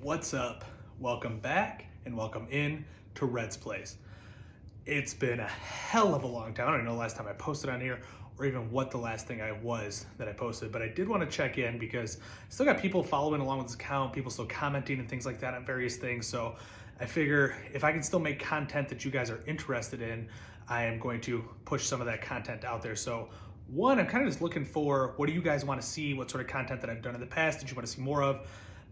What's up? Welcome back and welcome in to Red's Place. It's been a hell of a long time. I don't know the last time I posted on here or even what the last thing I was that I posted, but I did want to check in because I still got people following along with this account, people still commenting and things like that on various things. So I figure if I can still make content that you guys are interested in, I am going to push some of that content out there. So one, I'm kind of just looking for, what do you guys want to see? What sort of content that I've done in the past did you want to see more of?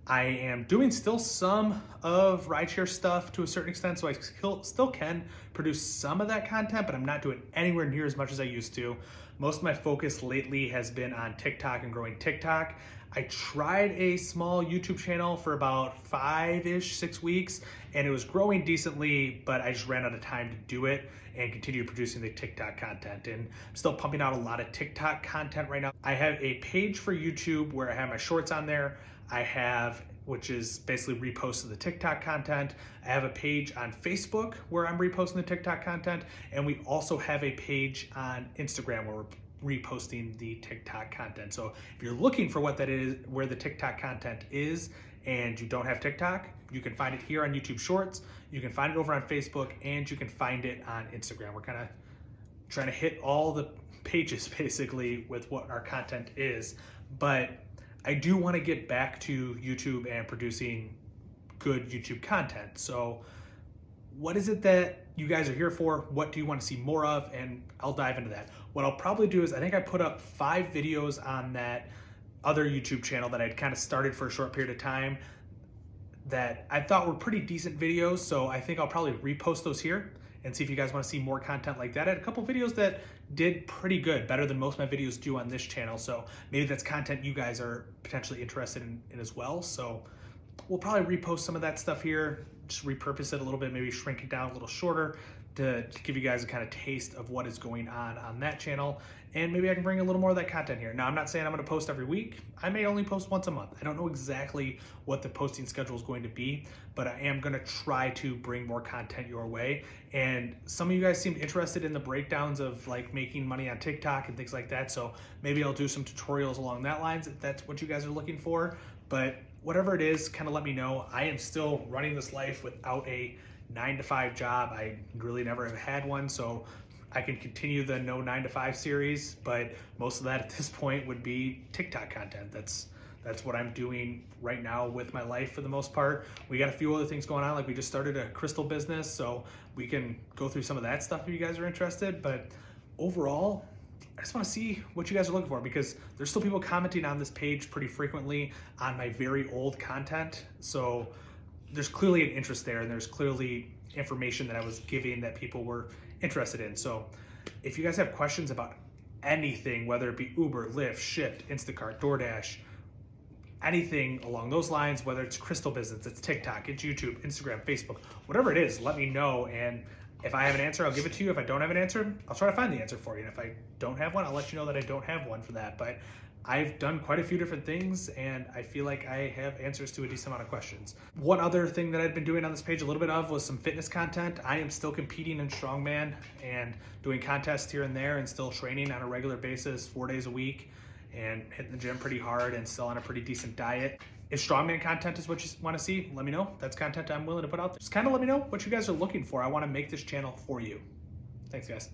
I am doing still some of rideshare stuff to a certain extent, so I still can produce some of that content, but I'm not doing anywhere near as much as I used to. Most of my focus lately has been on TikTok and growing TikTok. I tried a small YouTube channel for about 6 weeks, and it was growing decently, but I just ran out of time to do it and continue producing the TikTok content. And I'm still pumping out a lot of TikTok content right now. I have a page for YouTube where I have my shorts on there. I have, which is basically reposting the TikTok content. I have a page on Facebook where I'm reposting the TikTok content. And we also have a page on Instagram where we're reposting the TikTok content. So if you're looking for what that is, where the TikTok content is, and you don't have TikTok, you can find it here on YouTube Shorts. You can find it over on Facebook, and you can find it on Instagram. We're kind of trying to hit all the pages basically with what our content is. But I do want to get back to YouTube and producing good YouTube content. So what is it that you guys are here for? What do you want to see more of? And I'll dive into that. What I'll probably do is, I think I put up 5 videos on that other YouTube channel that I'd kind of started for a short period of time that I thought were pretty decent videos. So I think I'll probably repost those here and see if you guys want to see more content like that. I had a couple videos that did pretty good, better than most of my videos do on this channel. So maybe that's content you guys are potentially interested in as well. So we'll probably repost some of that stuff here, just repurpose it a little bit, maybe shrink it down a little shorter to give you guys a kind of taste of what is going on that channel. And maybe I can bring a little more of that content here. Now, I'm not saying I'm going to post every week. I may only post once a month. I don't know exactly what the posting schedule is going to be, but I am going to try to bring more content your way. And some of you guys seemed interested in the breakdowns of like making money on TikTok and things like that. So maybe I'll do some tutorials along that lines if that's what you guys are looking for. But whatever it is, kind of let me know. I am still running this life without a 9-to-5 job. I really never have had one, so I can continue the no 9-to-5 series, but most of that at this point would be TikTok content. That's what I'm doing right now with my life for the most part. We got a few other things going on, like we just started a crystal business, so we can go through some of that stuff if you guys are interested. But overall, I just want to see what you guys are looking for, because there's still people commenting on this page pretty frequently on my very old content. So there's clearly an interest there, and there's clearly information that I was giving that people were interested in. So if you guys have questions about anything, whether it be Uber, Lyft, Shipt, Instacart, DoorDash, anything along those lines, whether it's crystal business, it's TikTok, it's YouTube, Instagram, Facebook, whatever it is, let me know. And if I have an answer, I'll give it to you. If I don't have an answer, I'll try to find the answer for you. And if I don't have one, I'll let you know that I don't have one for that. But I've done quite a few different things, and I feel like I have answers to a decent amount of questions. One other thing that I'd been doing on this page a little bit of was some fitness content. I am still competing in strongman and doing contests here and there, and still training on a regular basis 4 days a week and hitting the gym pretty hard and still on a pretty decent diet. If strongman content is what you want to see, let me know. That's content I'm willing to put out there. Just kind of let me know what you guys are looking for. I want to make this channel for you. Thanks, guys.